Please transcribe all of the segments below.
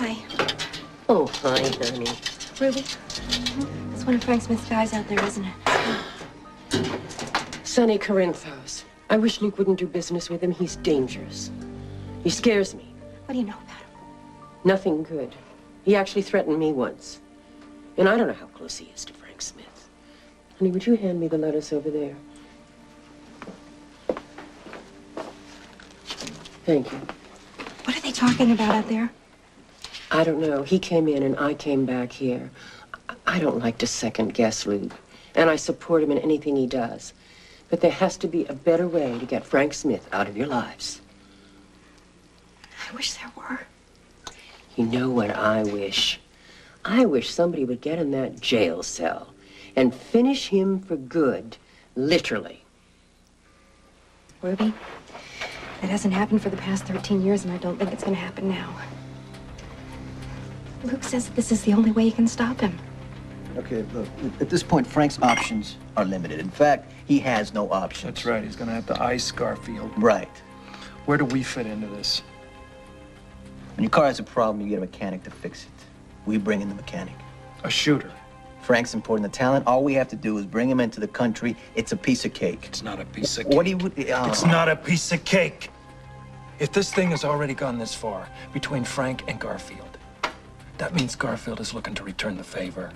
Hi. Oh, hi, honey. Ruby? That's one of Frank Smith's guys out there, isn't it? Sonny Corinthos. I wish Luke wouldn't do business with him. He's dangerous. He scares me. What do you know about him? Nothing good. He actually threatened me once. And I don't know how close he is to Frank Smith. Honey, would you hand me the lettuce over there? Thank you. What are they talking about out there? I don't know. He came in and I came back here. I don't like to second guess Luke. And I support him in anything he does. But there has to be a better way to get Frank Smith out of your lives. I wish there were. You know what I wish? I wish somebody would get in that jail cell and finish him for good, literally. Ruby, it hasn't happened for the past 13 years, and I don't think it's going to happen now. Luke says that this is the only way you can stop him. Okay, look, at this point, Frank's options are limited. In fact, he has no options. That's right. He's going to have to ice Garfield. Right. Where do we fit into this? When your car has a problem, you get a mechanic to fix it. We bring in the mechanic. A shooter. Frank's importing the talent. All we have to do is bring him into the country. It's a piece of cake. It's not a piece of cake. What do you... It's not a piece of cake. If this thing has already gone this far between Frank and Garfield, that means Garfield is looking to return the favor.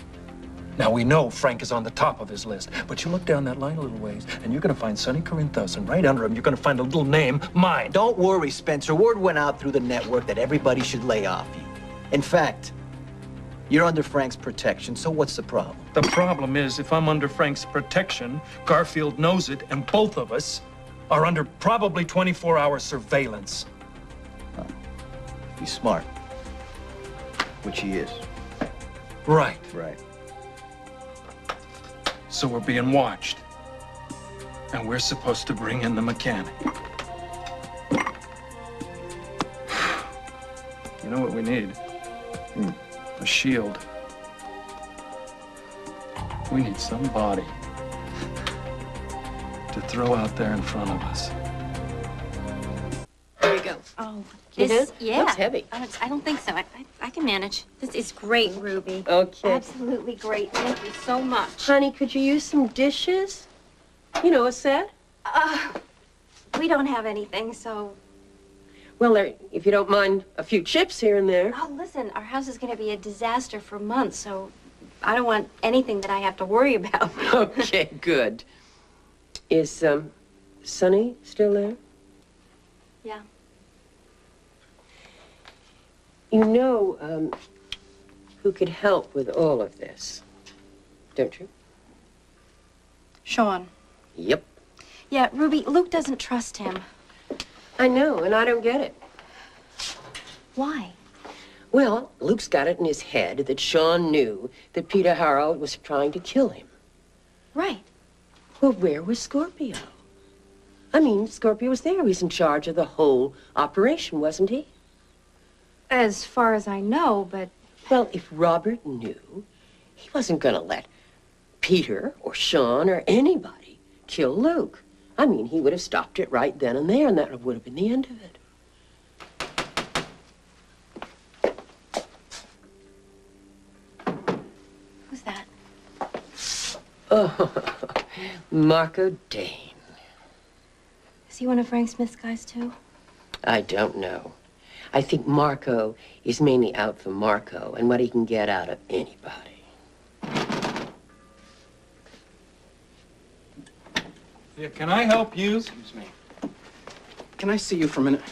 Now, we know Frank is on the top of his list, but you look down that line a little ways, and you're going to find Sonny Corinthos, and right under him, you're going to find a little name, mine. Don't worry, Spencer. Word went out through the network that everybody should lay off you. In fact, you're under Frank's protection, so what's the problem? The problem is, if I'm under Frank's protection, Garfield knows it, and both of us are under probably 24-hour surveillance. He's smart. Which he is. Right. Right. So we're being watched. And we're supposed to bring in the mechanic. You know what we need? A shield. We need somebody to throw out there in front of us. There you go. Oh, It is? Yeah. Looks heavy. I don't think so. I can manage. This is great, Ruby. Okay. Absolutely great. Thank you so much. Honey, could you use some dishes? You know, a set? We don't have anything, so... Well, if you don't mind a few chips here and there. Oh, listen, our house is going to be a disaster for months, so I don't want anything that I have to worry about. Okay, good. Is, Sonny still there? Yeah. You know, who could help with all of this, don't you? Sean. Yep. Yeah, Ruby, Luke doesn't trust him. I know, and I don't get it. Why? Well, Luke's got it in his head that Sean knew that Peter Harold was trying to kill him. Right. Well, where was Scorpio? I mean, Scorpio was there. He was in charge of the whole operation, wasn't he? As far as I know, but... Well, if Robert knew, he wasn't going to let Peter or Sean or anybody kill Luke. I mean, he would have stopped it right then and there, and that would have been the end of it. Who's that? Oh, Marco Dane. Is he one of Frank Smith's guys, too? I don't know. I think Marco is mainly out for Marco and what he can get out of anybody. Yeah, can I help you? Excuse me. Can I see you for a minute?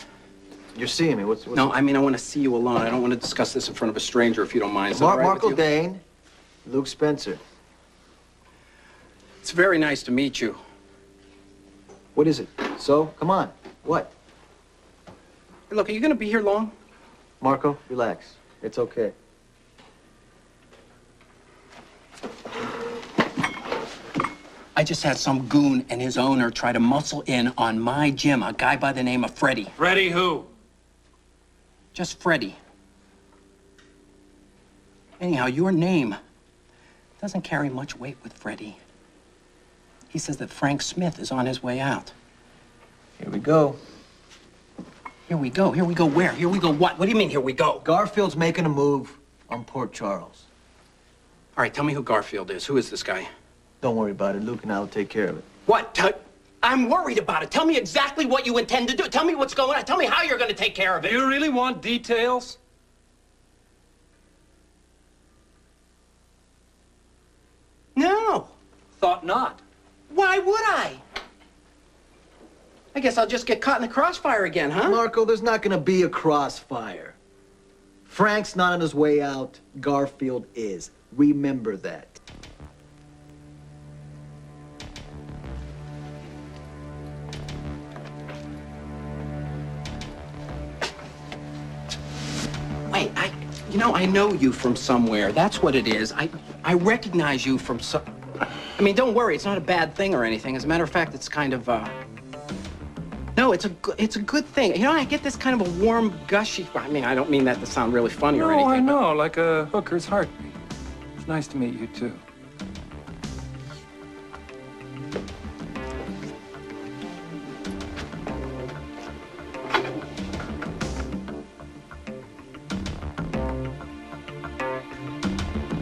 You're seeing me. What's No, I mean, I want to see you alone. I don't want to discuss this in front of a stranger, if you don't mind. Is that all right Marco with you? Dane, Luke Spencer. It's very nice to meet you. What is it? So, come on. What? Hey, look, are you going to be here long? Marco, relax. It's okay. I just had some goon and his owner try to muscle in on my gym, a guy by the name of Freddie. Freddie who? Just Freddie. Anyhow, your name doesn't carry much weight with Freddie. He says that Frank Smith is on his way out. Here we go. Here we go. Here we go. Where? Here we go. What? What do you mean, here we go? Garfield's making a move on Port Charles. All right, tell me who Garfield is. Who is this guy? Don't worry about it. Luke and I will take care of it. What? I'm worried about it. Tell me exactly what you intend to do. Tell me what's going on. Tell me how you're going to take care of it. Do you really want details? No. Thought not. Why would I? I guess I'll just get caught in the crossfire again, huh? Marco, there's not gonna be a crossfire. Frank's not on his way out. Garfield is. Remember that. Wait, I know you from somewhere. That's what it is. I recognize you from I mean, don't worry. It's not a bad thing or anything. As a matter of fact, it's kind of, no, it's a good thing. You know, I get this kind of a warm, gushy, I mean, I don't mean that to sound really funny or anything. I know, like a hooker's heartbeat. It's nice to meet you, too.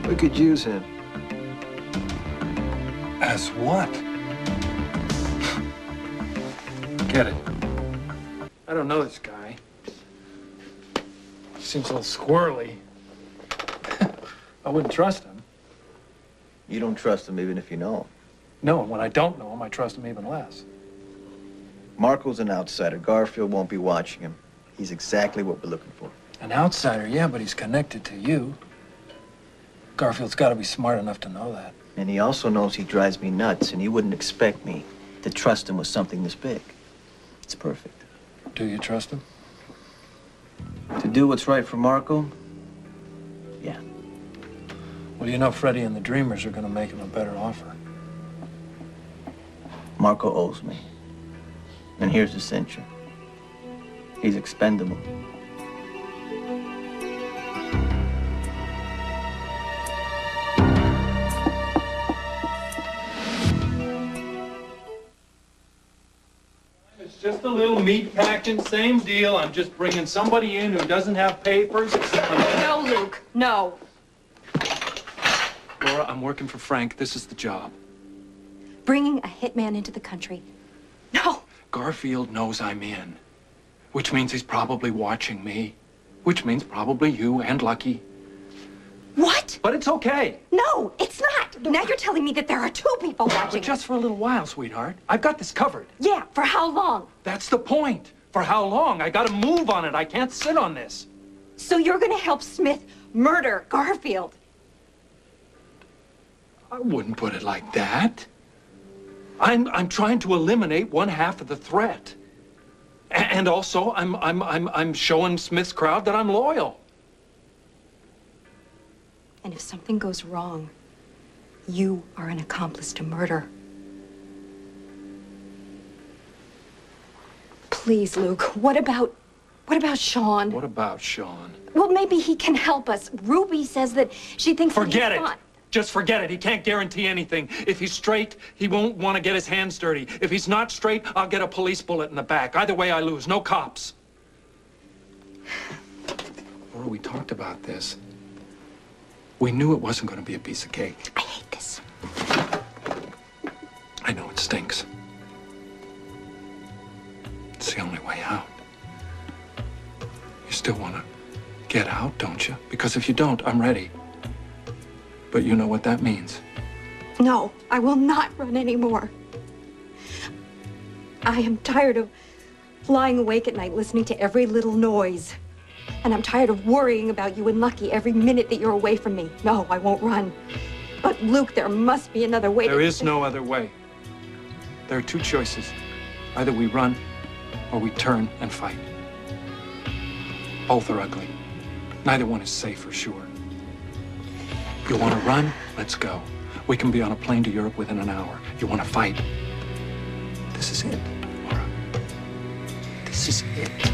We could use him. As what? Get it. I don't know this guy. He seems a little squirrely. I wouldn't trust him. You don't trust him even if you know him. No, and when I don't know him, I trust him even less. Marco's an outsider. Garfield won't be watching him. He's exactly what we're looking for. An outsider, yeah, but he's connected to you. Garfield's got to be smart enough to know that. And he also knows he drives me nuts, and he wouldn't expect me to trust him with something this big. It's perfect. Do you trust him? To do what's right for Marco? Yeah. Well, you know Freddie and the Dreamers are going to make him a better offer. Marco owes me. And here's the cincher. He's expendable. It's just a little meat packing, same deal. I'm just bringing somebody in who doesn't have papers. No, Luke, no. Laura, I'm working for Frank. This is the job. Bringing a hitman into the country. No. Garfield knows I'm in, which means he's probably watching me, which means probably you and Lucky. What? But it's okay. No, it's not. Now you're telling me that there are two people watching. But just for a little while, sweetheart. I've got this covered. Yeah, for how long? That's the point. For how long? I gotta move on it. I can't sit on this. So you're gonna help Smith murder Garfield? I wouldn't put it like that. I'm trying to eliminate one half of the threat. And also, I'm showing Smith's crowd that I'm loyal. And if something goes wrong, you are an accomplice to murder. Please, Luke, what about Sean? What about Sean? Well, maybe he can help us. Ruby says that she thinks that Forget he's it. fine. Just forget it. He can't guarantee anything. If he's straight, he won't want to get his hands dirty. If he's not straight, I'll get a police bullet in the back. Either way, I lose. No cops. Laura, we talked about this. We knew it wasn't going to be a piece of cake. I hate this. I know it stinks. It's the only way out. You still want to get out, don't you? Because if you don't, I'm ready. But you know what that means. No, I will not run anymore. I am tired of lying awake at night listening to every little noise. And I'm tired of worrying about you and Lucky every minute that you're away from me. No, I won't run. But Luke, there must be another way. There is no other way. There are two choices. Either we run or we turn and fight. Both are ugly. Neither one is safe for sure. You want to run? Let's go. We can be on a plane to Europe within an hour. You want to fight? This is it, Laura. This is it.